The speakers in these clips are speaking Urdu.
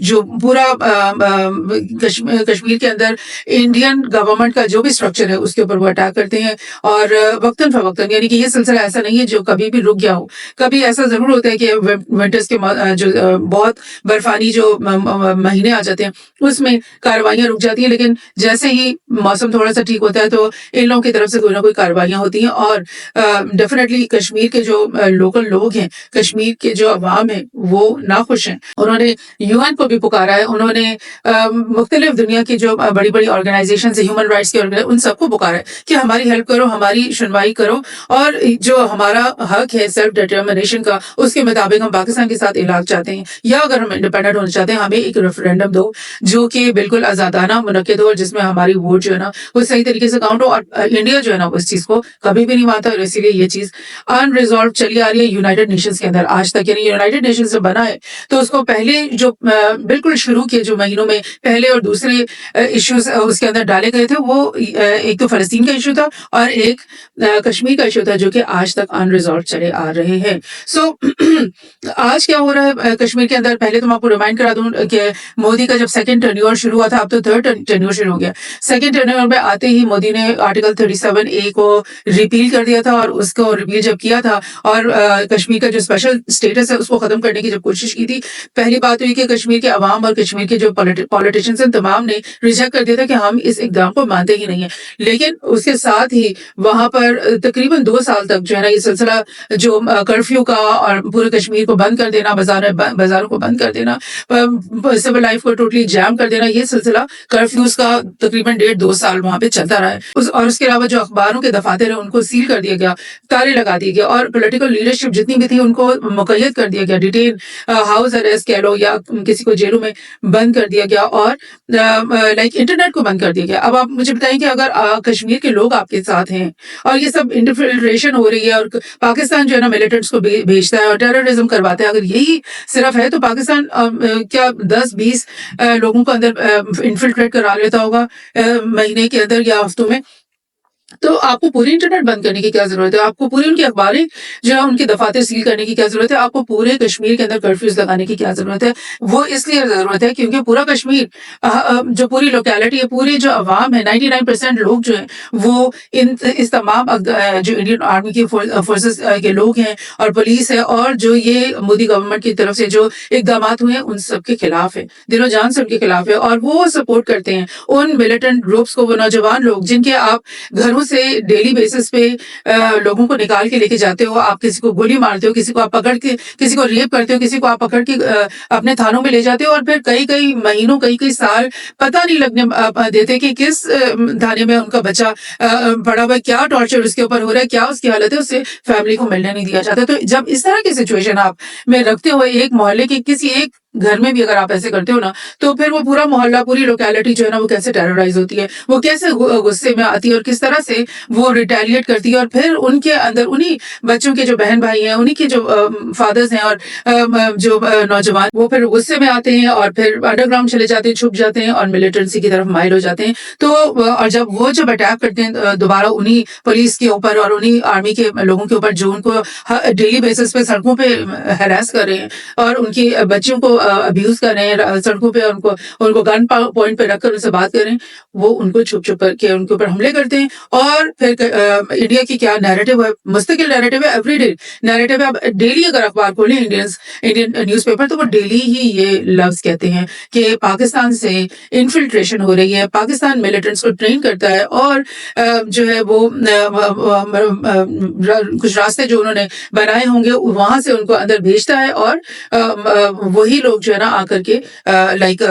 جو پورا کشمیر کے اندر انڈین گورنمنٹ کا جو بھی اسٹرکچر ہے اس کے اوپر وہ اٹیک کرتے ہیں، اور وقتاً فوقتاً، یعنی کہ یہ سلسلہ ایسا نہیں ہے جو کبھی بھی رک گیا ہو. کبھی ایسا ضرور ہوتا ہے کہ ونٹرز کے جو بہت برفانی جو مہینے آ جاتے ہیں اس میں کارروائیاں رک جاتی ہیں، لیکن جیسے ہی موسم تھوڑا سا ٹھیک ہوتا ہے تو ان لوگوں کی طرف سے کوئی نہ کوئی کارروائیاں ہوتی ہیں. اور ڈیفینیٹلی کشمیر کے جو لوکل لوگ ہیں، کشمیر کے جو عوام ہیں وہ ناخوش ہیں. انہوں نے UN کو بھی پکارا ہے، انہوں نے مختلف دنیا کی جو بڑی بڑی آرگنائزیشنز ہیں، ہیومن رائٹس کی ان سب کو پکارا ہے کہ ہماری ہیلپ کرو، ہماری سنوائی کرو، اور جو ہمارا حق ہے سیلف ڈٹرمنیشن کا اس کے مطابق ہم پاکستان کے ساتھ علاج چاہتے ہیں، یا اگر ہم انڈیپینڈنٹ ہونا چاہتے ہیں ہمیں ایک ریفرینڈم دو جو کہ بالکل آزادانہ منعقد ہو، اور جس میں ہماری ووٹ جو ہے نا وہ صحیح طریقے سے کاؤنٹ ہو. اور انڈیا جو ہے نا اس چیز کو کبھی بھی نہیں مانتا، اور اسی لیے یہ چیز ان ریزالو چلی آ رہی ہے یونائٹڈ نیشنز کے اندر آج تک. یعنی یونائٹڈ نیشنز سے بنا ہے تو اس کو پہلے جو بالکل شروع کے جو مہینوں میں پہلے اور دوسرے ایشوز اس کے اندر ڈالے گئے تھے، وہ ایک تو فلسطین کا ایشو تھا اور ایک کشمیر کا ایشو تھا، جو کہ آج تک ان ریزالو چلے آ رہے ہیں. سو آج کیا ہو رہا ہے کشمیر کے اندر؟ پہلے تو میں آپ کو ریمائنڈ کرا دوں کہ مودی کا جب سیکنڈ ٹرنیور شروع ہوا تھا، اب تو تھرڈ ٹرنیور شروع ہو گیا. سیکنڈ ٹرنیور میں آتے ہی مودی نے آرٹیکل 37A کو ریپیل کر دیا تھا، اور اس کو ریپیل جب کیا تھا اور کشمیر کا جو اسپیشل اسٹیٹس ہے اس کو ختم کرنے کی جب کوشش کی تھی، پہلی بات ہوئی کہ کشمیر کے عوام اور کشمیر کے جو پولیٹیشینز ہیں تمام نے ریجیکٹ کر دیا تھا کہ ہم اس اقدام کو مانتے ہی نہیں ہیں. لیکن اس کے ساتھ ہی وہاں پر تقریباً 2 سال تک جو ہے نا یہ سلسلہ جو کرفیو کا اور پورے کشمیر کو بند کر دینا، بازاروں کو بند کر دینا، سول لائف کو ٹوٹلی جام کر دینا، یہ سلسلہ کرفیوز کا تقریباً 1.5-2 سال وہاں پہ چلتا رہا ہے. اور اس کے علاوہ جو اخباروں کے دفاتر ہیں ان کو سیل کر دیا گیا، تالے لگا دیے گئے، اور پولیٹیکل لیڈرشپ جتنی بھی تھی ان کو مقید کر دیا گیا، ڈیٹین، ہاؤس اریسٹ کہہ لو، یا کسی کو جیلوں میں بند کر دیا گیا، اور لائک انٹرنیٹ کو بند کر دیا گیا. اب آپ مجھے بتائیں کہ اگر کشمیر کے لوگ آپ کے ساتھ ہیں اور یہ سب انفلٹریشن ہو رہی ہے اور پاکستان جو ہے نا ملیٹنٹس کو بھیجتا ہے اور ٹیررزم کرواتا ہے، اگر یہی صرف ہے تو پاکستان کیا 10-20 لوگوں کو اندر انفلٹریٹ کرا لیتا ہوگا مہینے کے اندر یا ہفتوں میں؟ تو آپ کو پوری انٹرنیٹ بند کرنے کی کیا ضرورت ہے؟ آپ کو پوری ان کی اخباریں جو ہے ان کے دفاتر سیل کرنے کی کیا ضرورت ہے؟ آپ کو پورے کشمیر کے اندر کرفیوز لگانے کی کیا ضرورت ہے؟ وہ اس لیے ضرورت ہے کیونکہ پورا کشمیر جو پوری لوکیلٹی ہے، پوری جو عوام ہے، 99% لوگ جو ہیں وہ اس تمام جو انڈین آرمی کی فورسز کے لوگ ہیں اور پولیس ہے اور جو یہ مودی گورنمنٹ کی طرف سے جو اقدامات ہوئے ہیں ان سب کے خلاف ہے، دل و جان سے ان کے خلاف ہے. اور وہ سپورٹ کرتے ہیں ان ملیٹنٹ گروپس کو، وہ نوجوان لوگ جن کے آپ گھروں سے ڈیلی بیسس پہ لوگوں کو نکال کے لے کے جاتے ہو، آپ کسی کو گولی مارتے ہو، کسی کو آپ پکڑ کے کسی کو ریپ کرتے ہو، کسی کو آپ پکڑ کے اپنے تھانوں میں لے جاتے ہو، اور پھر کئی مہینوں کئی سال پتہ نہیں لگنے دیتے کہ کس تھانے میں ان کا بچہ پڑا ہوا ہے، کیا ٹارچر اس کے اوپر ہو رہا ہے، کیا اس کی حالت ہے، اسے فیملی کو ملنے نہیں دیا جاتا. تو جب اس طرح کی سچویشن آپ میں رکھتے ہوئے ایک محلے کے کسی ایک گھر میں بھی اگر آپ ایسے کرتے ہو نا، تو پھر وہ پورا محلہ، پوری لوکیلٹی جو ہے نا وہ کیسے ٹیررائز ہوتی ہے، وہ کیسے غصے میں آتی ہے، اور کس طرح سے وہ ریٹیلیٹ کرتی ہے. اور پھر ان کے اندر انہی بچوں کے جو بہن بھائی ہیں، انہی کے جو فادرز ہیں اور جو نوجوان، وہ پھر غصے میں آتے ہیں اور پھر انڈر گراؤنڈ چلے جاتے ہیں، چھپ جاتے ہیں اور ملیٹنسی کی طرف مائل ہو جاتے ہیں. تو اور جب اٹیک کرتے ہیں دوبارہ انہی پولیس کے اوپر اور انہی آرمی کے لوگوں کے اوپر جو ان کو ڈیلی بیسس پہ سڑکوں پہ ہراس کر رہے ہیں اور ان کی بچوں کو ابیوز کر رہے ہیں سڑکوں پہ، ان کو گن پوائنٹ پہ رکھ کر ان سے بات کر رہے ہیں، وہ ان کو چھپ کر کے ان کے اوپر حملے کرتے ہیں. اور پھر انڈیا کی کیا نیریٹو ہے، مستقل نیریٹو ہے، ایوری ڈے نیریٹو ہے. اب ڈیلی اگر اخبار کھولیں انڈین نیوز پیپر تو وہ ڈیلی ہی یہ لفظ کہتے ہیں کہ پاکستان سے انفلٹریشن ہو رہی ہے، پاکستان ملیٹنٹس کو ٹرین کرتا ہے، اور جو ہے وہ کچھ راستے جو انہوں نے بنائے ہوں گے وہاں سے ان کو اندر بھیجتا ہے، اور وہی لوگ جو ہے نا آ کر کے لائک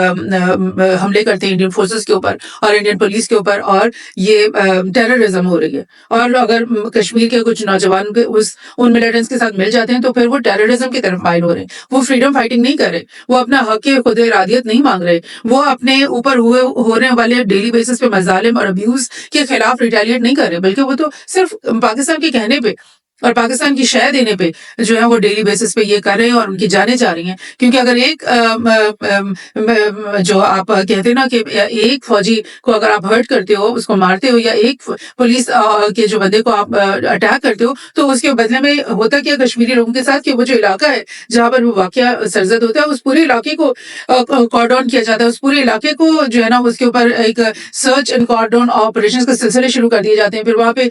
حملے کرتے ہیں انڈین فورسز کے اوپر اور انڈین پولیس کے اوپر، اور یہ ٹیررزم ہو رہی ہے. اور اگر کشمیر کے کچھ نوجوان ان ملیٹنٹس کے ساتھ مل جاتے ہیں تو پھر وہ ٹیررزم کی طرف مائل ہو رہے ہیں، وہ فریڈم فائٹنگ نہیں کر رہے، وہ اپنا حق خود ارادیت نہیں مانگ رہے، وہ اپنے اوپر ہونے والے ڈیلی بیسس پہ مظالم اور ابیوز کے خلاف ریٹیلیٹ نہیں کر رہے، بلکہ وہ تو صرف پاکستان کے کہنے پہ اور پاکستان کی شے دینے پہ جو ہے وہ ڈیلی بیسس پہ یہ کر رہے ہیں اور ان کی جانیں جا رہی ہیں. کیونکہ اگر ایک جو آپ کہتے ہیں نا کہ ایک فوجی کو اگر آپ ہرٹ کرتے ہو, اس کو مارتے ہو, یا ایک پولیس کے جو بندے کو آپ اٹیک کرتے ہو, تو اس کے بدلے میں ہوتا کیا کشمیری لوگوں کے ساتھ کہ وہ جو علاقہ ہے جہاں پر وہ واقعہ سرزد ہوتا ہے, اس پورے علاقے کو کارڈون کیا جاتا ہے, اس پورے علاقے کو جو ہے نا اس کے اوپر ایک سرچ اینڈ کارڈون آپریشن کے سلسلے شروع کر دیے جاتے ہیں. پھر وہاں پہ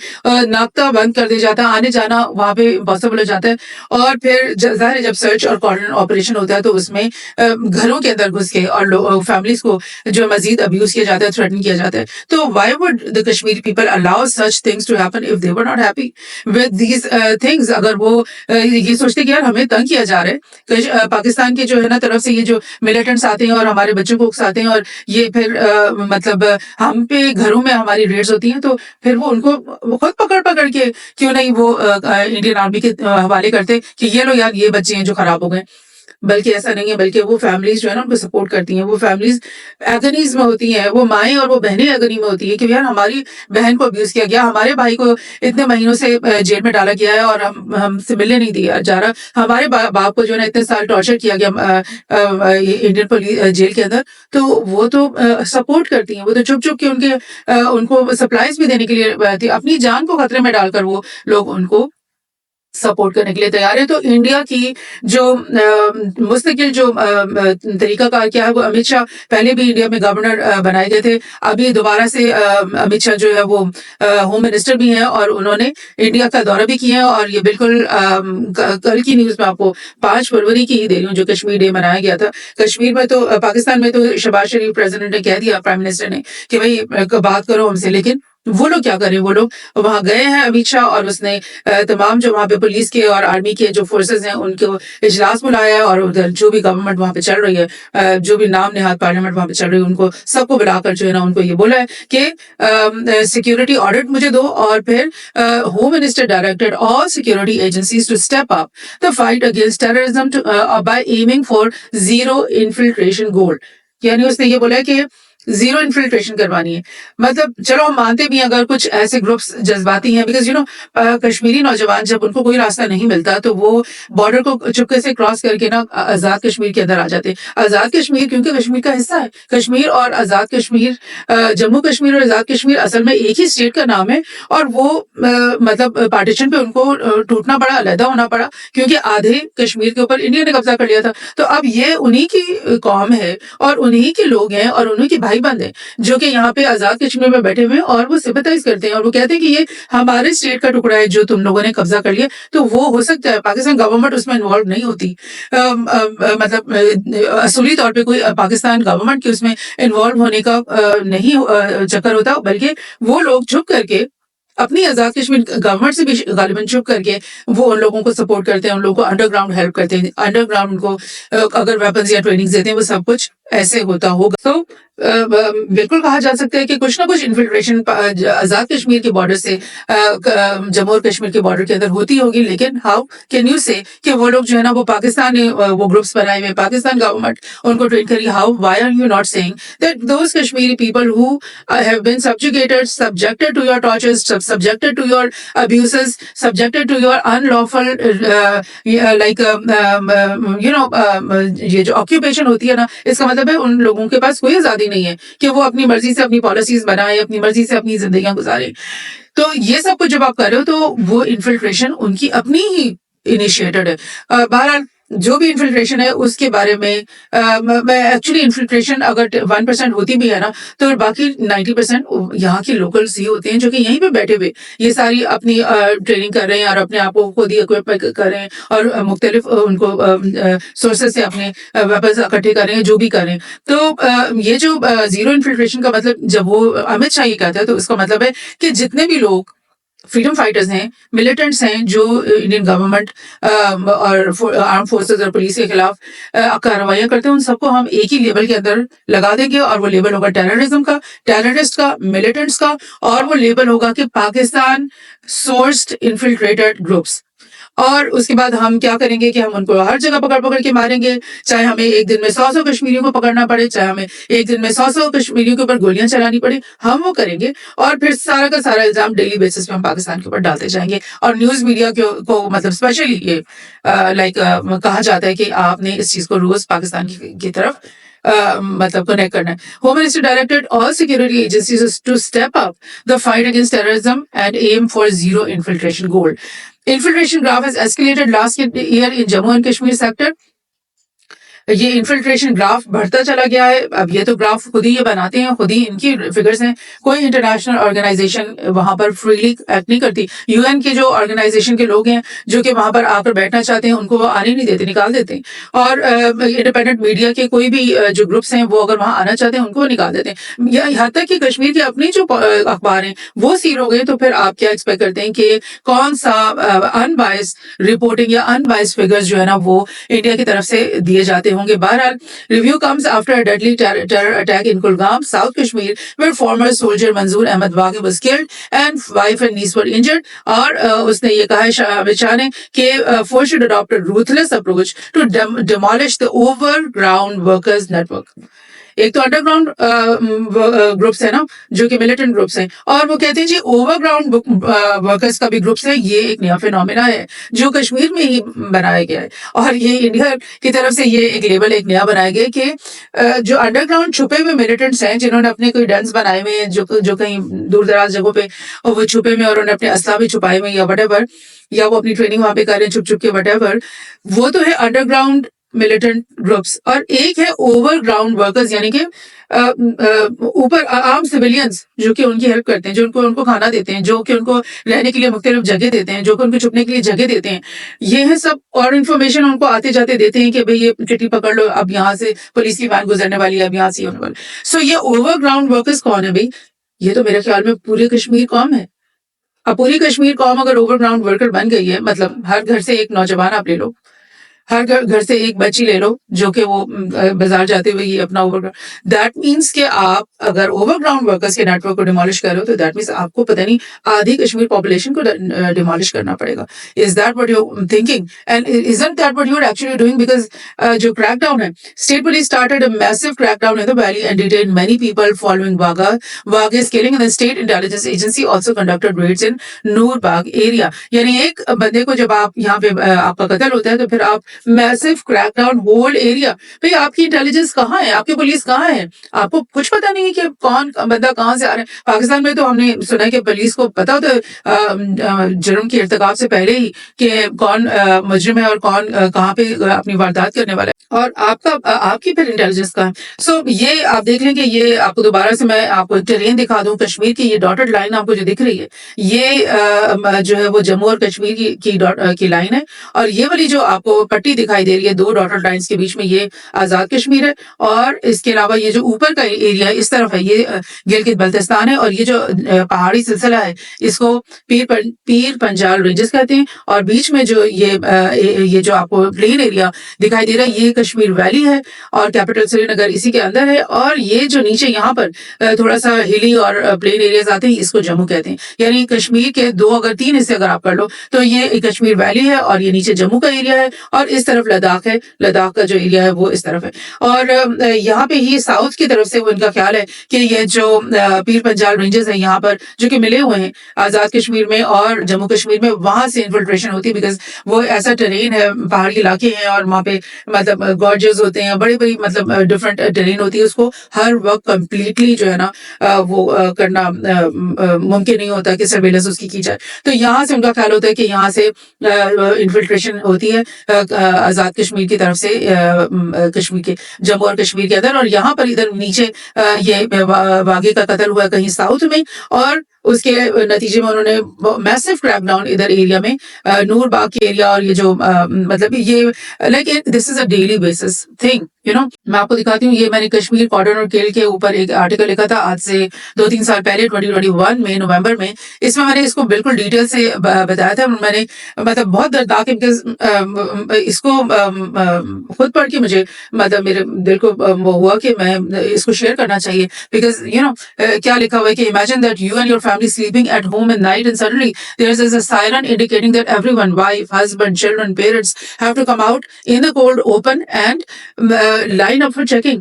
ناکتہ بند کر دیا جاتا ہے, آنے جانا وہاں پہ امپاسبل ہو جاتا ہے. اور پھر ظاہر ہے جب سرچ اور کارڈن آپریشن ہوتا ہے تو اس میں گھروں کے اندر گھس کے اور فیملیز کو جو مزید ابیوز کیا جاتا ہے, تھریٹن کیا جاتا ہے. تو why would the Kashmiri people allow such things to happen if they were not happy with these things? اگر وہ یہ سوچتے کہ یار ہمیں تنگ کیا جا رہا ہے, پاکستان کے جو ہے نا طرف سے یہ جو ملیٹنٹس آتے ہیں اور ہمارے بچوں کو اکساتے ہیں, اور یہ پھر مطلب ہم پہ گھروں میں ہماری ریڈز ہوتی ہیں, تو پھر وہ ان کو خود پکڑ کے کیوں نہیں وہ انڈین آرمی کے حوالے کرتے کہ یہ لو یار یہ بچے ہیں جو خراب ہو گئے. بلکہ ایسا نہیں ہے, بلکہ وہ فیملیز جو ہے نا ان کو سپورٹ کرتی ہیں. وہ فیملیز ایگنیز میں ہوتی ہیں, وہ مائیں اور وہ بہنیں ایگنی میں ہوتی ہیں کہ یار ہماری بہن کو ابیوز کیا گیا, ہمارے بھائی کو اتنے مہینوں سے جیل میں ڈالا گیا ہے اور ہم سے ملنے نہیں دیا جا رہا, ہمارے باپ کو جو ہے نا اتنے سال ٹارچر کیا گیا انڈین پولیس جیل کے اندر. تو وہ تو سپورٹ کرتی ہیں, وہ تو چھپ کے ان کو سپلائیز بھی دینے کے لیے اپنی جان کو خطرے میں ڈال کر وہ لوگ ان کو سپورٹ کرنے کے لیے تیار ہے. تو انڈیا کی جو مستقل جو طریقہ کار کیا ہے, وہ امت شاہ پہلے بھی انڈیا میں گورنر بنائے گئے تھے, ابھی دوبارہ سے امت شاہ جو ہے وہ ہوم منسٹر بھی ہیں اور انہوں نے انڈیا کا دورہ بھی کیا ہے. اور یہ بالکل کل کی نیوز میں آپ کو 5 فروری کی ہی دے رہی ہوں, جو کشمیر ڈے منایا گیا تھا. کشمیر میں تو پاکستان میں تو شہباز شریف پریزیڈنٹ نے کہہ دیا, پرائم منسٹر نے, کہ بھائی بات کرو ہم سے, لیکن وہ لوگ کیا کریں, وہ لوگ وہاں گئے ہیں امت شاہ, اور اس نے تمام جو وہاں پہ پولیس کے اور آرمی کے جو فورسز ہیں ان کو اجلاس بلایا ہے, اور ادھر جو بھی گورنمنٹ وہاں پہ چل رہی ہے, جو بھی نام نہاد پارلیمنٹ وہاں پہ چل رہی ہے, ان کو سب کو بلا کر جو ہے نا ان کو یہ بولا ہے کہ سیکورٹی آڈٹ مجھے دو, اور پھر home minister directed all security agencies to step up the fight against terrorism by aiming for zero infiltration goal. یعنی اس نے یہ بولا ہے کہ زیرو انفلٹریشن کروانی ہے. مطلب چلو ہم مانتے بھی ہیں اگر کچھ ایسے گروپس جذباتی ہیں, بیکاز کشمیری نوجوان جب ان کو کوئی راستہ نہیں ملتا تو وہ بارڈر کو چپکے سے کراس کر کے نا آزاد کشمیر کے اندر آ جاتے ہیں. آزاد کشمیر کیونکہ کشمیر کا حصہ ہے, کشمیر اور آزاد کشمیر, جموں کشمیر اور آزاد کشمیر اصل میں ایک ہی اسٹیٹ کا نام ہے, اور وہ مطلب پارٹیشن پہ ان کو ٹوٹنا پڑا, علیحدہ ہونا پڑا, کیونکہ آدھے کشمیر کے اوپر انڈیا نے قبضہ کر لیا تھا. تو اب یہ انہی کی قوم ہے اور انہی کے لوگ ہیں اور انہی کے بھائی بند ہیں جو کہ یہاں پہ آزاد کشمیر میں بیٹھے ہوئے ہیں, اور وہ سمپتھائز کرتے ہیں اور وہ کہتے ہیں کہ یہ ہمارے اسٹیٹ کا ٹکڑا ہے جو تم لوگوں نے قبضہ کر لیا. تو وہ ہو سکتا ہے پاکستان گورنمنٹ اس میں انوالو نہیں ہوتی, مطلب اصولی طور پہ کوئی پاکستان گورنمنٹ کے اس میں انوالو ہونے کا نہیں چکر ہوتا, بلکہ وہ لوگ چھپ کر کے اپنی آزاد کشمیر گورنمنٹ سے بھی غالباً چھپ کر کے وہ ان لوگوں کو سپورٹ کرتے ہیں, ان لوگوں کو انڈر گراؤنڈ ہیلپ کرتے ہیں, انڈر گراؤنڈ ان کو اگر ویپنز یا ٹریننگ دیتے ہیں, وہ سب کچھ ایسے ہوتا ہوگا. تو بالکل کہا جا سکتا ہے کہ کچھ نہ کچھ انفلٹریشن آزاد کشمیر کے بارڈر سے جموں اور کشمیر کے بارڈر کے اندر ہوتی ہوگی. لیکن ہاؤ کین یو سے کہ وہ لوگ جو ہے نا وہ پاکستان نے وہ گروپس بنائے ہوئے, پاکستان گورنمنٹ ان کو ٹرین کری, how why are you not seeing that those Kashmiri people who have been subjected to your tortures, subjected to your abuses, subjected to your unlawful like یہ جو آکیوپیشن ہوتی ہے نا, اس کا مطلب ہے ان لوگوں کے پاس کوئی آزادی نہیں ہے کہ وہ اپنی مرضی سے اپنی پالیسیز بنائیں, اپنی مرضی سے اپنی زندگیاں گزاریں. تو یہ سب کچھ جب آپ کر رہے ہو تو وہ انفلٹریشن ان کی اپنی ہی انیشیٹڈ ہے. بہرحال جو بھی انفلٹریشن ہے اس کے بارے میں ایکچولی انفلٹریشن اگر 1% ہوتی بھی ہے نا, تو باقی 90% یہاں کے لوکلز ہی ہوتے ہیں جو کہ یہیں پہ بیٹھے ہوئے یہ ساری اپنی ٹریننگ کر رہے ہیں اور اپنے آپ کو خود ہی اکوپ کر رہے ہیں, اور مختلف ان کو سورسز سے اپنے ویپنز اکٹھے کر رہے ہیں, جو بھی کر رہے ہیں. تو یہ جو زیرو انفلٹریشن کا مطلب جب وہ امت شاہ یہ کہتا ہے تو اس کا مطلب ہے کہ جتنے بھی لوگ فریڈم فائٹرز ہیں, ملیٹنٹس ہیں, جو انڈین گورنمنٹ اور آرم فورسز اور پولیس کے خلاف کارروائیاں کرتے ہیں, ان سب کو ہم ایک ہی لیبل کے اندر لگا دیں گے, اور وہ لیبل ہوگا ٹیررزم کا, ٹیررسٹ کا, ملیٹنٹس کا, اور وہ لیبل ہوگا کہ پاکستان سورسڈ انفلٹریٹڈ گروپس. اور اس کے بعد ہم کیا کریں گے کہ ہم ان کو ہر جگہ پکڑ پکڑ کے ماریں گے، چاہے ہمیں ایک دن میں 100 کشمیریوں کو پکڑنا پڑے، چاہے ہمیں ایک دن میں 100 کشمیریوں کے اوپر گولیاں چلانی پڑے، ہم وہ کریں گے. اور پھر سارا کا سارا الزام ڈیلی بیسس پہ ہم پاکستان کے اوپر ڈالتے جائیں گے. اور نیوز میڈیا کو مطلب اسپیشلی یہ لائک کہا جاتا ہے کہ آپ نے اس چیز کو روز پاکستان کی طرف مطلب کنیکٹ کرنا ہے. Home minister directed all security agencies to step up the fight against terrorism and aim for zero infiltration goal. Infiltration graph has escalated last year in Jammu and Kashmir sector. یہ انفلٹریشن گراف بڑھتا چلا گیا ہے. اب یہ تو گراف خود ہی یہ بناتے ہیں، خود ہی ان کی فگرز ہیں. کوئی انٹرنیشنل آرگنائزیشن وہاں پر فریلی ایکٹ نہیں کرتی. یو این کے جو آرگنائزیشن کے لوگ ہیں جو کہ وہاں پر آ کر بیٹھنا چاہتے ہیں ان کو وہ آنے نہیں دیتے، نکال دیتے ہیں. اور انڈیپینڈنٹ میڈیا کے کوئی بھی جو گروپس ہیں وہ اگر وہاں آنا چاہتے ہیں ان کو نکال دیتے ہیں. یہاں تک کہ کشمیر کے اپنے جو اخبار ہیں وہ سیل ہو گئے. تو پھر آپ کیا ایکسپیکٹ کرتے ہیں کہ کون سا ان بائس رپورٹنگ یا ان بائس فگرز جو ہے نا وہ انڈیا کی طرف سے دیے جاتے ہوں گے. بہرحال review comes after a deadly terror attack in Kulgam, South Kashmir, where former soldier Manzoor Ahmed Waghi was killed and wife and niece were injured. اور اس نے یہ کہا ہے امت شاہ نے کہ force should adopt a ruthless approach to demolish the overground workers network. ایک تو انڈر گراؤنڈ گروپس ہیں نا جو کہ ملیٹنٹ گروپس ہیں، اور وہ کہتے ہیں جی اوور گراؤنڈ ورکرز کا بھی گروپس ہے. یہ ایک نیا فینومینا ہے جو کشمیر میں ہی بنایا گیا ہے. اور یہ انڈیا کی طرف سے یہ ایک لیبل ایک نیا بنایا گیا کہ جو انڈر گراؤنڈ چھپے ہوئے ملیٹنٹس ہیں جنہوں نے اپنے کوئی ڈنس بنائے ہوئے ہیں جو کہیں دور دراز جگہوں پہ وہ چھپے ہوئے اور انہوں نے اپنے اسلحہ بھی چھپائے ہوئے یا وٹ ایور، یا وہ اپنی ٹریننگ وہاں پہ کر رہے ہیں چھپ چھپ کے وٹ ایور، وہ تو ہے انڈر گراؤنڈ ملیٹنٹ گروپس. اور ایک ہے اوور گراؤنڈ ورکرز، یعنی کہ اوپر عام سویلینز جو کہ ان کی ہیلپ کرتے ہیں، جو ان کو کھانا دیتے ہیں، جو کہ ان کو رہنے کے لیے مختلف جگہ دیتے ہیں، جو کہ ان کو چھپنے کے لیے جگہ دیتے ہیں. یہ ہے سب. اور انفارمیشن ان کو آتے جاتے دیتے ہیں کہ بھئی یہ کٹی پکڑ لو، اب یہاں سے پولیس کی وین گزرنے والی ہے، اب یہاں سے ہونے والی. سو یہ اوور گراؤنڈ ورکرز کون ہے بھئی؟ یہ تو میرے خیال میں پورے کشمیر قوم ہے. اب پوری کشمیر قوم اگر اوور گراؤنڈ ورکر بن گئی ہے، مطلب ہر گھر سے ایک نوجوان آپ لے لو، ہر گھر سے ایک بچی لے لو جو کہ وہ بازار جاتے ہوئے یہ اپنا اوور گراؤنڈ، دیٹ مینس کہ آپ اگر اوور گراؤنڈ ورکرز کے نیٹ ورک کو ڈیمالش کر رہے ہو تو دیٹ مینس آپ کو پتہ نہیں آدھی کشمیر پاپولیشن کو ڈیمالش کرنا پڑے گا. Is that what you thinking and isn't that what you are actually doing? Because جو کریک ڈاؤن ہے، state police started a massive crack down in the valley and detained many people following Wagha's killing, and the state intelligence agency also conducted raids in Noor Bagh area. یعنی ایک بندے کو جب آپ یہاں پہ آپ کا قتل ہوتا ہے تو پھر آپ میسو کریک ڈاؤن ہول ایریا. بھئی آپ کی انٹیلیجنس کہاں ہے؟ آپ کی پولیس کہاں ہے؟ آپ کو کچھ پتا نہیں ہے کہ کون بندہ کہاں سے آ رہا ہے. پاکستان میں تو ہم نے سنا ہے کہ پولیس کو پتا ہوتا ہے جرم کے ارتکاب سے پہلے ہی کہ کون مجرم ہے اور کون کہاں پہ اپنی واردات کرنے والا ہے. اور آپ کی پھر انٹیلیجنس کہاں ہے؟ سو یہ آپ دیکھ لیں کہ یہ آپ کو دوبارہ سے میں آپ کو ٹرین دکھا دوں. کشمیر کی یہ ڈاٹڈ لائن آپ کو جو دکھ رہی ہے یہ جو ہے وہ جموں اور کشمیر کی لائن ہے. اور یہ والی جو آپ کو پٹی دکھائی دے رہی ہے دو ڈاٹڈ لائنس کے بیچ میں، یہ آزاد کشمیر ہے. اور اس کے علاوہ یہ جو اوپر کا ایریا ہے اس طرف ہے یہ گلگت بلتستان ہے. اور یہ جو پہاڑی سلسلہ ہے اس کو پیر پنجال رینجز کہتے ہیں. اور بیچ میں جو یہ جو آپ کو پلین ایریا دکھائی دے رہا ہے یہ کشمیر ویلی ہے اور کیپٹل سری نگر اسی کے اندر ہے. اور یہ جو نیچے یہاں پر تھوڑا سا ہلی اور پلین ایریاز آتے ہیں اس کو جموں کہتے ہیں. یعنی کشمیر کے اگر تین حصے اگر آپ کر لو تو یہ کشمیر ویلی ہے اور یہ نیچے جموں کا ایریا ہے اور اس طرف لداخ ہے. لداخ کا جو ایریا ہے وہ اس طرف ہے. اور یہاں پہ ہی ساؤتھ کی طرف سے وہ ان کا خیال ہے کہ یہ جو پیر پنجال رینجز ہیں یہاں پر جو کہ ملے ہوئے ہیں آزاد کشمیر میں اور جموں کشمیر میں، وہاں سے انفلٹریشن ہوتی ہے بیکاز وہ ایسا ٹرین ہے، پہاڑی علاقے ہیں اور وہاں پہ مطلب گارجز ہوتے ہیں، بڑی بڑی مطلب ڈفرینٹ ٹرین ہوتی ہے. اس کو ہر وقت کمپلیٹلی جو ہے نا وہ کرنا ممکن نہیں ہوتا کہ سرویلنس اس کی جائے. تو یہاں سے ان کا خیال ہوتا ہے کہ یہاں سے انفلٹریشن ہوتی ہے آزاد کشمیر کی طرف سے کشمیر کے جموں اور کشمیر کے اندر. اور یہاں پر ادھر نیچے یہ واگے کا قتل ہوا کہیں ساؤتھ میں اور اس کے نتیجے میں انہوں نے میسو کریک ڈاؤن ادھر ایریا میں نور باغ کے ایریا. اور یہ جو مطلب یہ like this is a daily basis thing میں آپ کو دکھاتی ہوں. یہ میں نے کشمیر کارڈن اور کیل کے اوپر ایک آرٹیکل لکھا تھا آج سے 2-3 سال پہلے 2021 میں نومبر میں. اس میں نے اس کو بالکل ڈیٹیل سے بتایا تھا. میں نے مطلب بہت دردناک ہے اس کو خود پڑھ کے مجھے مطلب میرے دل کو وہ ہوا کہ میں اس کو شیئر کرنا چاہیے. بیکاز کیا لکھا ہوا ہے کہ imagine that you and your family sleeping at home in night and suddenly there is a siren indicating that every one wife husband children parents have to come out in the cold open and line up for checking.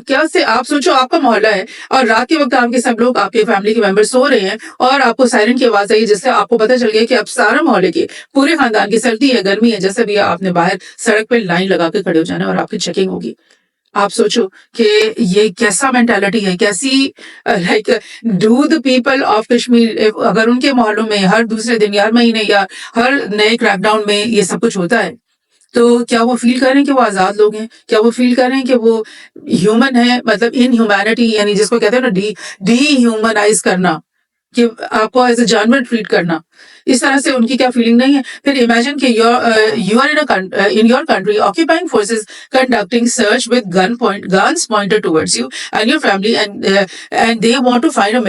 کیا سے آپ سوچو آپ کا محلہ ہے اور رات کے وقت آپ کے سب لوگ آپ کے فیملی کے ممبر سو رہے ہیں اور آپ کو سائرن کی آواز آئی جس سے آپ کو پتہ چل گیا کہ اب سارا محلے کے پورے خاندان کی سردی ہے گرمی ہے جیسے بھی آپ نے باہر سڑک پہ لائن لگا کے کھڑے ہو جانا اور آپ کی چیکنگ ہوگی. آپ سوچو کہ یہ کیسا مینٹالٹی ہے, کیسی like do the people of Kashmir اگر ان کے محلوں میں ہر دوسرے دن یا ہر مہینے یا ہر نئے کریک ڈاؤن میں یہ سب کچھ ہوتا ہے تو کیا وہ فیل کر رہے ہیں کہ وہ آزاد لوگ ہیں؟ کیا وہ فیل کر رہے ہیں کہ وہ ہیومن ہے؟ مطلب ان ہیومینٹی یعنی جس کو کہتے ہیں نا ڈی ہیومنائز کرنا, کہ آپ کو ایز اے جانور ٹریٹ کرنا, اس طرح سے ان کی کیا فیلنگ نہیں ہے. پھر امیجن کہ you are in your country occupying forces conducting search with guns pointed towards you and your family and they want to find a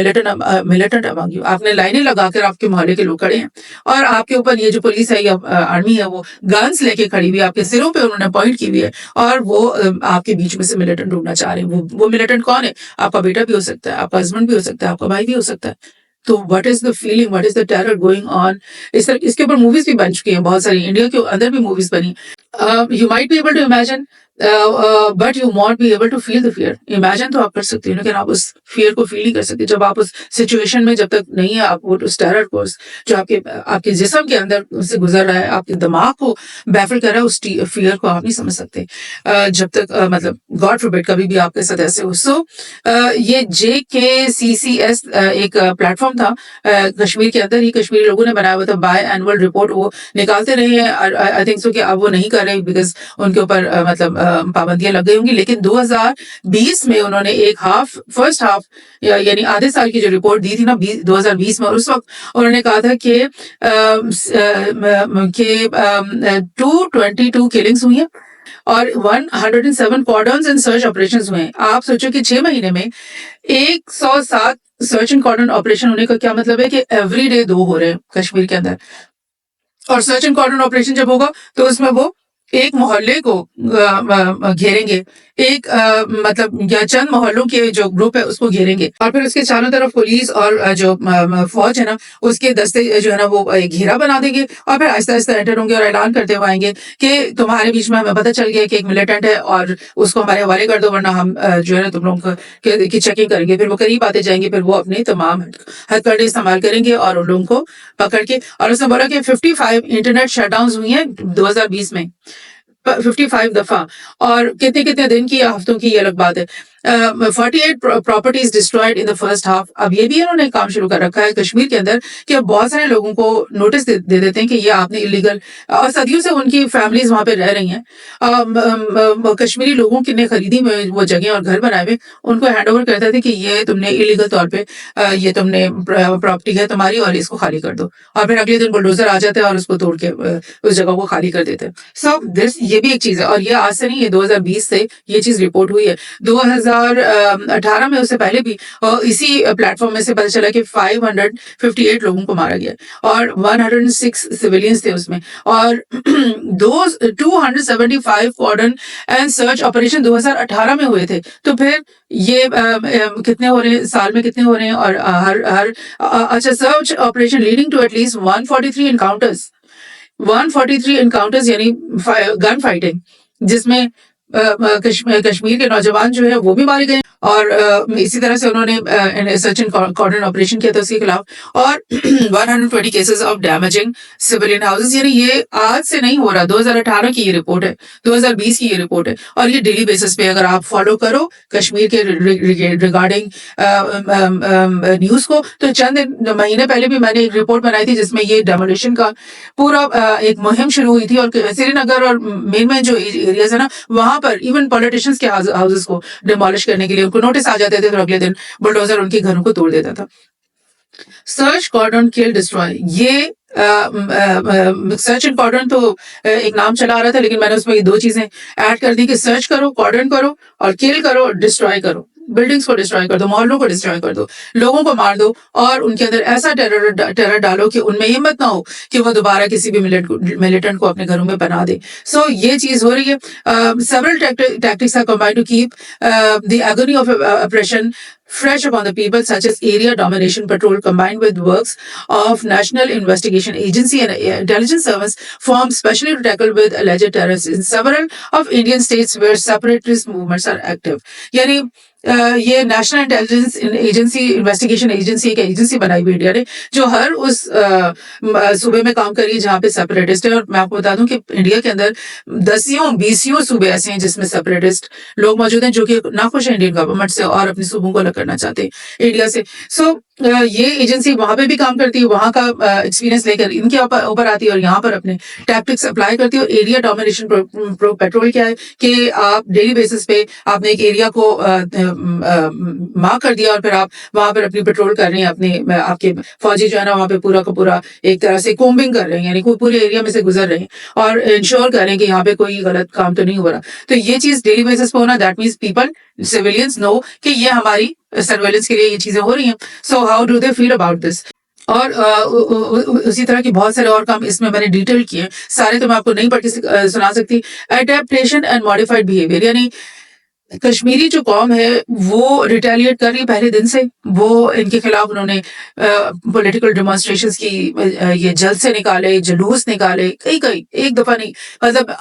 militant among you. آپ نے لائنیں لگا کر آپ کے محلے کے لوگ کھڑے ہیں اور آپ کے اوپر یہ جو پولیس ہے یا آرمی ہے وہ گنس لے کے کھڑی ہوئی ہے, آپ کے سروں پہ انہوں نے پوائنٹ کی ہوئی ہے اور وہ آپ کے بیچ میں سے ملیٹنٹ ڈھونڈنا چاہ رہے ہیں. وہ ملیٹنٹ کون ہے؟ آپ کا بیٹا بھی ہو سکتا ہے, آپ کا ہسبینڈ بھی ہو سکتا ہے, آپ کا بھائی بھی ہو سکتا ہے. تو what is the feeling, what is the terror going on. اس کے اوپر موویز بھی بن چکی ہیں بہت ساری, انڈیا کے اندر بھی موویز بنی. You might be able to imagine but you won't be able to feel the fear. Imagine تو آپ کر سکتے ہو لیکن آپ اس فیئر کو فیل نہیں کر سکتے جب آپ اس سچویشن میں جب تک نہیں ہے. آپ وہ اس ٹیرر کو جو آپ کے جسم کے اندر سے گزر رہا ہے, آپ کے دماغ کو بیفل کر رہا ہے, اس فیئر کو آپ نہیں سمجھ سکتے جب تک مطلب گاڈ فوربڈ کبھی بھی آپ کے ساتھ ایسے ہو. سو یہ JKCCS ایک پلیٹ فارم تھا کشمیر کے اندر ہی, کشمیری لوگوں نے بنایا ہوا تھا. بائی اینول رپورٹ وہ نکالتے رہے ہیں. آئی تھنک سو کہ اب وہ نہیں کر رہے بیکاز ان کے اوپر مطلب پابندیاں لگ گئی ہوں گی. لیکن 2020 میں انہوں نے ایک فرسٹ ہاف یعنی آدھے سال کی جو رپورٹ دی تھی نا 2020 میں, اور اس وقت انہوں نے کہا تھا کہ 222 کلنگس ہوئی ہیں اور 107 کارڈنز اینڈ سرچ آپریشنز ہوئے ہیں. آپ سوچو کہ 6 مہینے میں 107 سرچ اینڈ کارڈن آپریشن ہونے کا کیا مطلب ہے کہ ایوری ڈے 2 ہو رہے ہیں کشمیر کے اندر. اور سرچ اینڈ کارڈن آپریشن جب ہوگا تو اس میں وہ ایک محلے کو گھیریں گے, ایک مطلب یا چند محلوں کے جو گروپ ہے اس کو گھیریں گے اور پھر اس کے چاروں طرف پولیس اور جو فوج ہے نا اس کے دستے جو ہے نا وہ گھیرا بنا دیں گے اور پھر آہستہ آہستہ انٹر ہوں گے اور اعلان کرتے ہوئے آئیں گے کہ تمہارے بیچ میں ہمیں پتہ چل گیا کہ ایک ملیٹنٹ ہے اور اس کو ہمارے حوالے کر دو ورنہ ہم جو ہے نا تم لوگوں کی چیکنگ کریں گے. پھر وہ قریب آتے جائیں گے, پھر وہ اپنے تمام ہتھ کنڈے استعمال کریں گے اور ان لوگوں کو پکڑ کے. اور اس نے بولا کہ 55 انٹرنیٹ شٹ ڈاؤنز ہوئی ہیں 2020 میں, 55 دفعہ, اور کتنے دن کی یا ہفتوں کی یہ الگ بات ہے. 48 properties destroyed in the first half. اب یہ بھی انہوں نے کام شروع کر رکھا ہے کشمیر کے اندر کہ اب بہت سارے لوگوں کو نوٹس دے دیتے ہیں کہ یہ آپ نے انلیگل, اور صدیوں سے ان کی فیملیز وہاں پہ رہ رہی ہیں. کشمیری لوگوں نے خریدی میں وہ جگہیں اور گھر بنائے ہوئے, ان کو ہینڈ اوور کرتے تھے کہ یہ تم نے انلیگل طور پہ یہ تم نے پراپرٹی ہے تمہاری اور اس کو خالی کر دو, اور پھر اگلے دن بلڈوزر آ جاتے ہیں اور اس کو توڑ کے اس جگہ کو خالی کر دیتے ہیں. سو دس یہ بھی ایک چیز ہے, اور یہ آج سے نہیں, یہ 2020 سے یہ چیز رپورٹ ہوئی ہے. 2018 میں اس سے پہلے بھی اسی پلیٹ فارم میں سے پتہ چلا کہ 558 لوگوں کو مارا گیا اور 106 سویلینز تھے اس میں, اور 275 کارڈن اینڈ سرچ آپریشن 2018 میں ہوئے تھے. تو پھر یہ کتنے ہو رہے ہیں سال میں, کتنے ہو رہے ہیں, اور ہر اچھا search operation leading to at least 143 encounters یعنی گن فائٹنگ, جس میں کشمیر کے نوجوان جو ہے وہ بھی مارے گئے, اور اسی طرح سے انہوں نے سرچ اینڈ کارڈن آپریشن کیا تھا اس کے خلاف, اور 120 cases of damaging civilian houses. یعنی یہ آج سے نہیں ہو رہا, 2018 کی یہ رپورٹ ہے, 2020 کی یہ رپورٹ ہے, اور یہ ڈیلی بیسس پہ اگر آپ فالو کرو کشمیر کے ریگارڈنگ نیوز کو, تو چند مہینے پہلے بھی میں نے ایک رپورٹ بنائی تھی جس میں یہ ڈیمولیشن کا پورا ایک مہم شروع ہوئی تھی, اور سری نگر اور مین جو ایریاز ہے نا وہاں پر ایون پولیٹیشنز کے ہاؤسز کو ڈیمالش کرنے کے لیے ان کو نوٹس آ جاتے تھے, تو اگلے دن بلڈوزر ان کے گھروں کو توڑ دیتا تھا. سرچ کارڈن کل ڈسٹرائے, یہ سرچ اینڈ کارڈن تو ایک نام چلا آ رہا تھا، لیکن میں نے اس میں یہ 2 چیزیں ایڈ کر دی کہ سرچ کرو، کارڈن کرو اور کل کرو، ڈسٹرائے کرو، بلڈنگس کو ڈسٹرائے کر دو، محلوں کو ڈسٹرائے کر دو، لوگوں کو مار دو اور ان کے اندر ایسا ٹیرر ڈالو کہ ان میں ہمت نہ ہو کہ وہ دوبارہ کسی بھی ملیٹنٹ کو اپنے گھروں میں بنا دے. سو یہ چیز ہو رہی ہے. Several tactics are combined to keep the agony of oppression fresh upon the people, such as area domination patrol combined with works of National Investigation Agency and intelligence service formed specially to tackle with alleged terrorists in several of Indian states where separatist movements are active. یعنی یہ national intelligence agency investigation agency ایک ایجنسی بنائی ہوئی انڈیا نے جو ہر اس صوبے میں کام کری جہاں پہ سیپریٹسٹ ہے. اور میں آپ کو بتا دوں کہ انڈیا کے اندر 10-20 صوبے ایسے ہیں جس میں سیپریٹسٹ لوگ موجود ہیں جو کہ ناخوش ہیں انڈین گورنمنٹ سے اور اپنے صوبوں کو الگ کرنا چاہتے ہیں انڈیا سے. سو یہ ایجنسی وہاں پہ بھی کام کرتی ہے، وہاں کا ایکسپیرینس لے کر ان کے اوپر آتی ہے اور یہاں پر اپنے ٹیکٹکس اپلائی کرتی ہے. اور ایریا ڈومینیشن پیٹرول کیا ہے کہ آپ ڈیلی بیسس پہ آپ نے ایک ایریا کو مارک کر دیا اور پھر آپ وہاں پر اپنی پیٹرول کر رہے ہیں، اپنے آپ کے فوجی جو ہے نا وہاں پہ پورا کا پورا ایک طرح سے کومبنگ کر رہے ہیں، یعنی کوئی پورے ایریا میں سے گزر رہے ہیں اور انشور کر رہے ہیں کہ یہاں پہ کوئی غلط کام تو نہیں ہو رہا. تو یہ چیز ڈیلی بیسس پہ ہونا، دیٹ مینس پیپل سویلینس نو کہ یہ ہماری سرویلنس کے لیے یہ چیزیں ہو رہی ہیں. So how do they feel about this? اور اسی طرح کے بہت سارے اور کام اس میں نے ڈیٹیل کیے، سارے تو میں آپ کو نہیں پڑھ کے سنا سکتی. اڈیپٹیشن اینڈ ماڈیفائڈ بیہیویئر، یعنی کشمیری جو قوم ہے وہ ریٹیلیٹ کر رہی پہلے دن سے. وہ ان کے خلاف انہوں نے پولیٹیکل ڈیمانسٹریشنز کی، یہ جلسے نکالے، جلوس نکالے، کئی ایک دفعہ نہیں، مطلب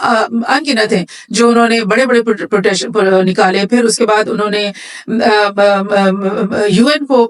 انگنت ہیں جو انہوں نے بڑے بڑے پروٹیسٹ نکالے. پھر اس کے بعد انہوں نے UN کو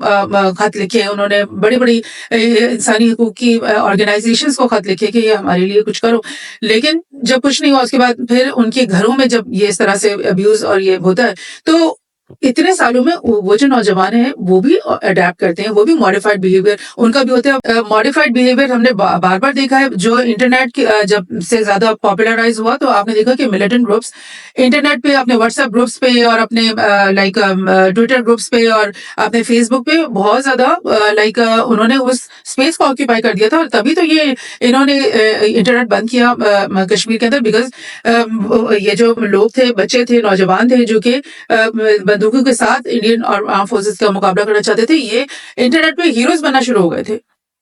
خط لکھے، انہوں نے بڑی بڑی انسانی حقوق کی آرگنائزیشنز کو خط لکھے کہ یہ ہمارے لیے کچھ کرو. لیکن جب کچھ نہیں ہوا اس کے بعد پھر ان کے گھروں میں جب یہ اس طرح سے ابیوز اور یہ ہوتا ہے تو اتنے سالوں میں وہ جو نوجوان ہیں وہ بھی اڈیپٹ کرتے ہیں، وہ بھی ماڈیفائڈ بیہیویئر ان کا بھی ہوتا ہے. ماڈیفائڈ بیہیویئر ہم نے بار بار دیکھا ہے. جو انٹرنیٹ جب سے زیادہ پاپولرائز ہوا تو آپ نے دیکھا کہ ملیٹنٹ گروپس انٹرنیٹ پہ، اپنے واٹس ایپ گروپس پہ اور اپنے لائک ٹویٹر گروپس پہ اور اپنے فیس بک پہ بہت زیادہ لائک انہوں نے اس اسپیس کو آکیوپائی کر دیا تھا. اور تبھی تو یہ انہوں نے انٹرنیٹ بند کیا کشمیر کے اندر، بیکاز یہ جو لوگ تھے، بچے تھے، نوجوان تھے جو کہ بندوقوں کے ساتھ انڈین اور آرم فورسز کا مقابلہ کرنا چاہتے تھے، یہ انٹرنیٹ پہ ہیروز بننا شروع ہو گئے تھے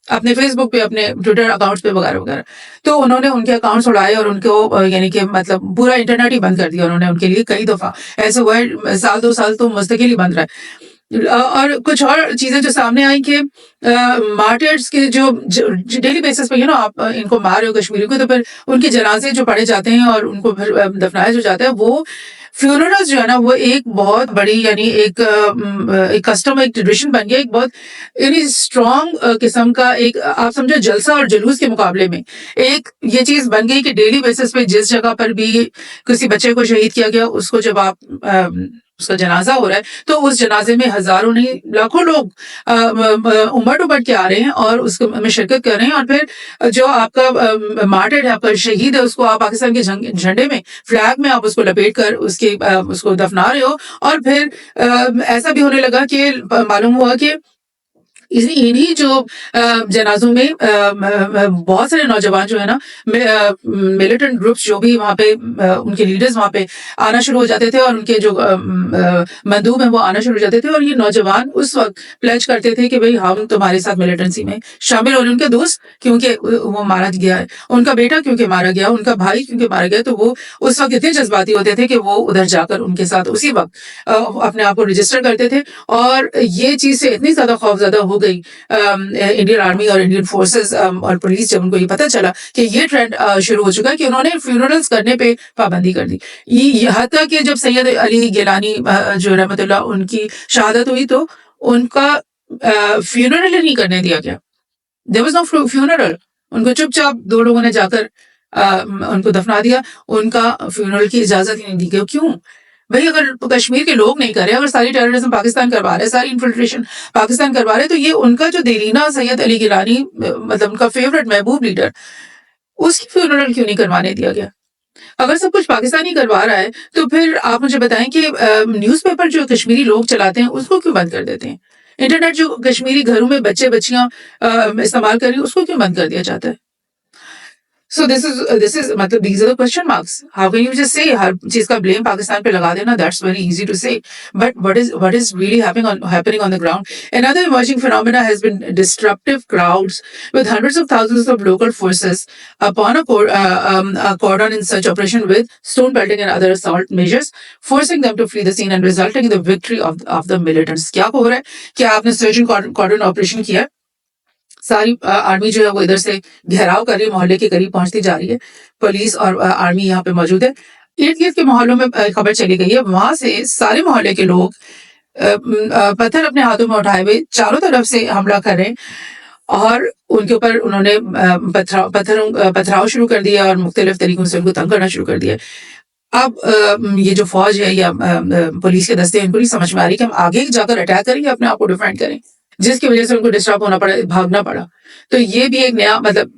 اپنے فیس بک پہ، اپنے ٹویٹر اکاؤنٹس پہ وغیرہ وغیرہ. تو انہوں نے ان کے اکاؤنٹس اڑائے اور ان کو یعنی کہ مطلب پورا انٹرنیٹ ہی بند کر دیا انہوں نے ان کے لیے. کئی دفعہ ایسے ہوا ہے، 1-2 سال تو مستقل ہی بند رہا ہے. اور کچھ اور چیزیں جو سامنے آئیں کہ مارٹرز کے جو ڈیلی بیسس پہ آپ ان کو مار رہے ہو کشمیری کو، تو پھر ان کے جنازے جو پڑھے جاتے ہیں اور ان کو پھر دفنایا جو جاتا ہے، وہ فیونرلز جو ہے نا وہ ایک بہت بڑی یعنی ایک کسٹم، ایک ٹریڈیشن بن گیا، ایک بہت یعنی اسٹرانگ قسم کا ایک آپ سمجھو جلسہ اور جلوس کے مقابلے میں ایک یہ چیز بن گئی کہ ڈیلی بیسس پہ جس جگہ پر بھی کسی بچے کو شہید کیا گیا اس کو جب آپ اس کا جنازہ ہو رہا ہے تو اس جنازے میں ہزاروں نہیں لاکھوں لوگ امٹ کے آ رہے ہیں اور اس میں شرکت کر رہے ہیں. اور پھر جو آپ کا مارٹر ہے، آپ کا شہید ہے، اس کو آپ پاکستان کے جھنڈے میں، فلیگ میں آپ اس کو لپیٹ کر اس کو دفنا رہے ہو. اور پھر ایسا بھی ہونے لگا کہ معلوم ہوا کہ انہی جو جنازوں میں بہت سارے نوجوان جو ہے نا ملیٹنٹ گروپس جو بھی وہاں پہ ان کے لیڈرز وہاں پہ آنا شروع ہو جاتے تھے اور ان کے جو مندوب ہیں وہ آنا شروع ہو جاتے تھے. اور یہ نوجوان اس وقت پلیج کرتے تھے کہ بھئی ہم تمہارے ساتھ ملیٹنسی میں شامل ہو رہے. ان کے دوست کیونکہ وہ مارا گیا ہے، ان کا بیٹا کیونکہ مارا گیا، ان کا بھائی کیونکہ مارا گیا، تو وہ اس وقت اتنے جذباتی ہوتے تھے کہ وہ ادھر جا کر ان کے ساتھ اسی وقت اپنے آپ کو رجسٹر کرتے تھے. اور یہ چیز سے اتنی زیادہ خوفزدہ ہو گئی انڈین آرمی اور انڈین فورسز اور پولیس، جب ان کو یہ پتہ چلا کہ یہ ٹرینڈ شروع ہو چکا ہے، کہ انہوں نے فیونرلز کرنے پہ پابندی کر دی. حتیٰ کہ جب سید علی گیلانی جو رحمۃ اللہ ان کی شہادت ہوئی تو ان کا فیونرل نہیں کرنے دیا گیا. there was no funeral. ان کو چپ چاپ 2 لوگوں نے جا کر ان کو دفنا دیا. ان کا فیونرل کی اجازت ہی نہیں دی گئی. کیوں بھائی؟ اگر کشمیر کے لوگ نہیں کر رہے، اگر ساری ٹیررزم پاکستان کروا رہے، ساری انفلٹریشن پاکستان کروا رہے، تو یہ ان کا جو دیرینہ سید علی گیلانی مطلب ان کا فیورٹ محبوب لیڈر، اس کی فیونرل کیوں نہیں کروانے دیا گیا؟ اگر سب کچھ پاکستانی کروا رہا ہے تو پھر آپ مجھے بتائیں کہ نیوز پیپر جو کشمیری لوگ چلاتے ہیں اس کو کیوں بند کر دیتے ہیں؟ انٹرنیٹ جو کشمیری گھروں میں بچے بچیاں استعمال کر رہی ہیں اس کو کیوں بند کر دیا جاتا ہے؟ So this is matlab these are the question marks. How can you just say ہر چیز کا blame پاکستان پہ لگا دینا? That's very easy to say. But what is really happening on the ground? Another emerging phenomena has been disruptive crowds with hundreds of thousands of local forces upon a cordon in such operation with stone pelting and other assault measures, forcing them to flee the scene and resulting in the victory of the militants. کیا ہو رہا ہے؟ کیا آپ نے سرچ اینڈ کارڈن آپریشن کیا؟ ساری آرمی جو ہے وہ ادھر سے گھیراؤ کر رہی ہے، محلے کے قریب پہنچتی جا رہی ہے، پولیس اور آرمی یہاں پہ موجود ہے. ارد گرد کے محلوں میں خبر چلی گئی ہے، وہاں سے سارے محلے کے لوگ پتھر اپنے ہاتھوں میں اٹھائے ہوئے چاروں طرف سے حملہ کر رہے ہیں اور ان کے اوپر انہوں نے پتھراؤ شروع کر دیا اور مختلف طریقوں سے ان کو تنگ کرنا شروع کر دیا. اب یہ جو فوج ہے یا پولیس کے دستے ہیں ان کو نہیں سمجھ میں آ رہی کہ ہم آگے جا کر اٹیک کریں یا اپنے آپ کو ڈیفینڈ کریں، جس کی وجہ سے ان کو ڈسٹرب ہونا پڑا، بھاگنا پڑا. تو یہ بھی ایک نیا مطلب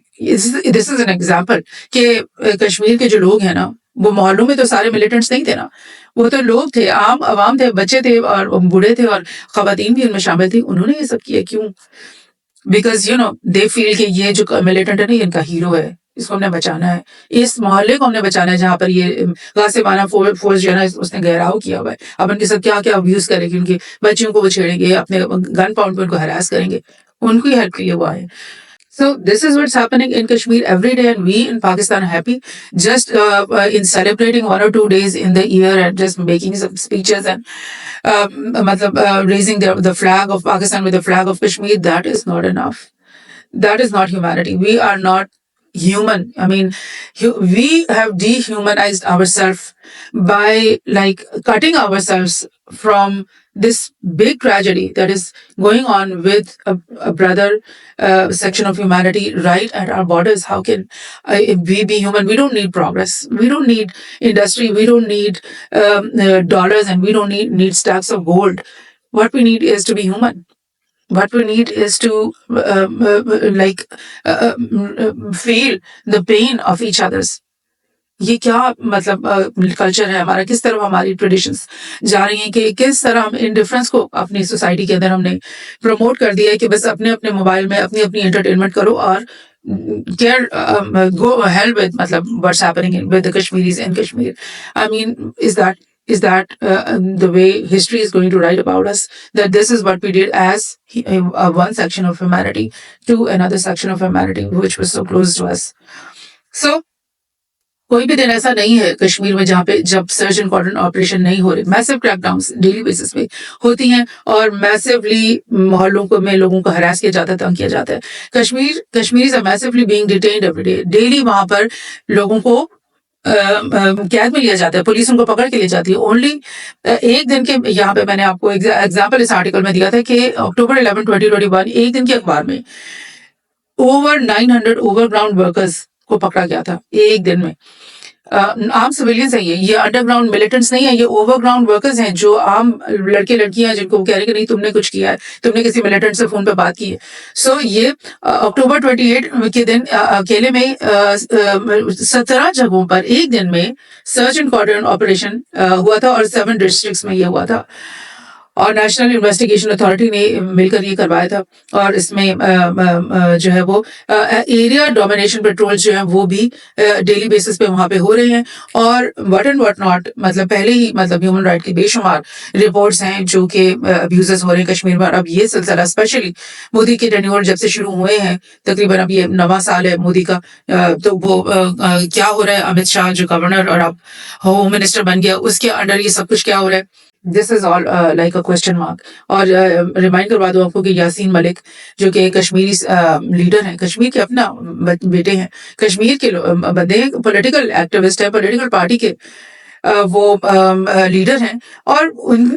دس از این ایگزامپل کہ کشمیر کے جو لوگ ہیں نا وہ محلوں میں تو سارے ملیٹنٹس نہیں تھے نا، وہ تو لوگ تھے، عام عوام تھے، بچے تھے اور بوڑھے تھے اور خواتین بھی ان میں شامل تھی. انہوں نے یہ سب کیا کیوں؟ بیکاز دے فیل کہ یہ جو ملیٹنٹ ہے نا یہ ان کا ہیرو ہے، اس کو ہم نے بچانا ہے، اس محلے کو ہم نے بچانا ہے جہاں پر یہ غاصبانہ فورس جو ہے نا اس نے گھیراؤ کیا ہوا ہے. اب ان کے ساتھ کیا کیا ابیوز کرے گی، ان کے بچیوں کو وہ چھیڑیں گے، اپنے گن پاؤنڈ پہ ان کو ہراس کریں گے، ان کو ہی ہیلپ لیے ہوا ہے. So this is what's happening in Kashmir every day, and we in Pakistan are happy just in celebrating 1 or 2 days in the year and just making some speeches and raising the flag of Pakistan with the flag of Kashmir. That is not enough. That is not humanity. We are not human. I mean, we have dehumanized ourselves by like cutting ourselves from this big tragedy that is going on with a brother section of humanity right at our borders. How can we be human? We don't need progress. We don't need industry. We don't need dollars, and we don't need stacks of gold. What we need is to be human. What we need is to feel the pain of each other's. یہ کیا مطلب کلچر ہے ہمارا، کس طرح ہماری ٹریڈیشنس جا رہی ہیں کہ کس طرح ہم انڈیفرنس کو اپنی سوسائٹی کے اندر ہم نے پروموٹ کر دیا ہے کہ بس اپنے اپنے موبائل میں اپنی اپنی انٹرٹینمنٹ کرو اور گو ہیلپ ود مطلب what's happening with the Kashmiris in Kashmir. I mean is that the way history is going to write about us, that this is what we did as one section of humanity to another section of humanity which was so close to us. So کوئی بھی دن ایسا نہیں ہے کشمیر میں جہاں پہ جب سرچ اینڈ کارڈن آپریشن نہیں ہو رہے. میسو کریک ڈاؤنس ڈیلی بیسس پہ ہوتی ہیں اور میسولی محلوں کو میں لوگوں کو ہراس کیا جاتا ہے، تنگ کیا جاتا ہے. Kashmiris are massively being detained every day. Daily وہاں پر لوگوں کو قید میں لیا جاتا ہے، پولیس ان کو پکڑ کے لے جاتی ہے. اونلی ایک دن کے یہاں پہ میں نے آپ کو ایگزامپل اس آرٹیکل میں دیا تھا کہ اکتوبر 11 2021 ایک دن کے اخبار میں over 900 اوور گراؤنڈ ورکرز کو پکڑا گیا تھا ایک دن میں. عام سویلینس ہیں، یہ انڈر گراؤنڈ ملیٹنٹس نہیں ہیں، یہ اوور گراؤنڈ ورکرز ہیں جو عام لڑکے لڑکیاں ہیں جن کو وہ کہہ رہے کہ نہیں تم نے کچھ کیا ہے، تم نے کسی ملیٹنٹ سے فون پہ بات کی ہے. سو یہ اکتوبر 28 کے دن اکیلے میں 17 جگہوں پر ایک دن میں سرچ اینڈ کارڈن آپریشن ہوا تھا اور 7 ڈسٹرکٹس میں یہ ہوا تھا اور نیشنل انویسٹیگیشن اتھارٹی نے مل کر یہ کروایا تھا. اور اس میں جو ہے وہ ایریا ڈومینیشن پیٹرول جو ہیں وہ بھی ڈیلی بیسس پہ وہاں پہ ہو رہے ہیں اور وٹ اینڈ وٹ ناٹ. مطلب پہلے ہی مطلب ہیومن رائٹ کی بے شمار رپورٹس ہیں جو کہ ابیوزز ہو رہے ہیں کشمیر میں. اور اب یہ سلسلہ اسپیشلی مودی کے ٹینیور جب سے شروع ہوئے ہیں، تقریباً اب یہ 9واں سال ہے مودی کا، تو وہ کیا ہو رہا ہے، امت شاہ جو گورنر اور اب ہوم منسٹر بن گیا اس کے انڈر یہ سب کچھ کیا ہو رہا ہے. This is all like a question mark. اور ریمائنڈ کروا دوں آپ کو کہ یاسین ملک جو کہ کشمیری لیڈر ہیں، کشمیر کے اپنا بیٹے ہیں، کشمیر کے بندے ہیں، پولیٹیکل ایکٹیوسٹ ہیں، پولیٹیکل پارٹی کے وہ لیڈر ہیں، اور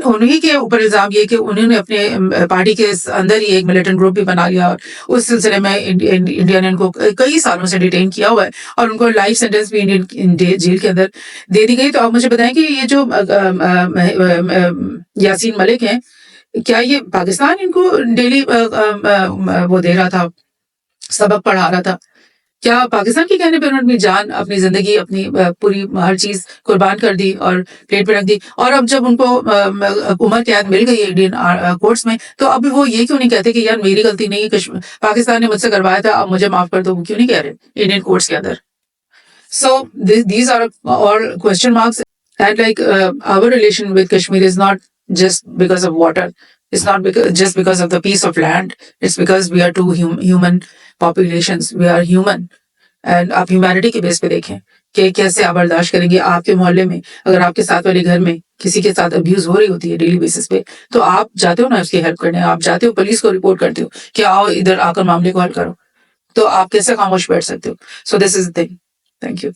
انہی کے اوپر الزام یہ کہ انہوں نے اپنے پارٹی کے اندر ہی ایک ملیٹنٹ گروپ بھی بنا لیا اور اس سلسلے میں انڈیا نے ان کو کئی سالوں سے ڈیٹین کیا ہوا ہے اور ان کو لائف سینٹنس بھی انڈین جیل کے اندر دے دی گئی. تو آپ مجھے بتائیں کہ یہ جو یاسین ملک ہیں، کیا یہ پاکستان ان کو ڈیلی وہ دے رہا تھا، سبق پڑھا رہا تھا؟ کیا پاکستان کے کہنے پہ انہوں نے اپنی جان، اپنی زندگی، اپنی پوری ہر چیز قربان کر دی اور پلیٹ پہ رکھ دی، اور اب جب ان کو عمر قید مل گئی ہے انڈین کورٹس میں، تو اب وہ یہ کیوں نہیں کہتے کہ یار میری غلطی نہیں ہے، پاکستان نے مجھ سے کروایا تھا، اب مجھے معاف کر دو؟ وہ کیوں نہیں کہہ رہے انڈین کورٹس کے اندر؟ So these are all question marks, and like our relation with Kashmir is not just because of water. It's not just because of the piece of land. It's because we are two human populations. We are human. And آپ ہیومینٹی کے بیس پہ دیکھیں کہ کیسے آپ برداشت کریں گے. آپ کے محلے میں اگر آپ کے ساتھ والے گھر میں کسی کے ساتھ ابیوز ہو رہی ہوتی ہے ڈیلی بیسس پہ، تو آپ جاتے ہو نا اس کی ہیلپ کرنے، آپ جاتے ہو پولیس کو رپورٹ کرتے ہو کہ آؤ ادھر آ کر معاملے کو حل کرو، تو آپ کیسے خاموش بیٹھ سکتے ہو؟ سو دس از the thing. Thank you.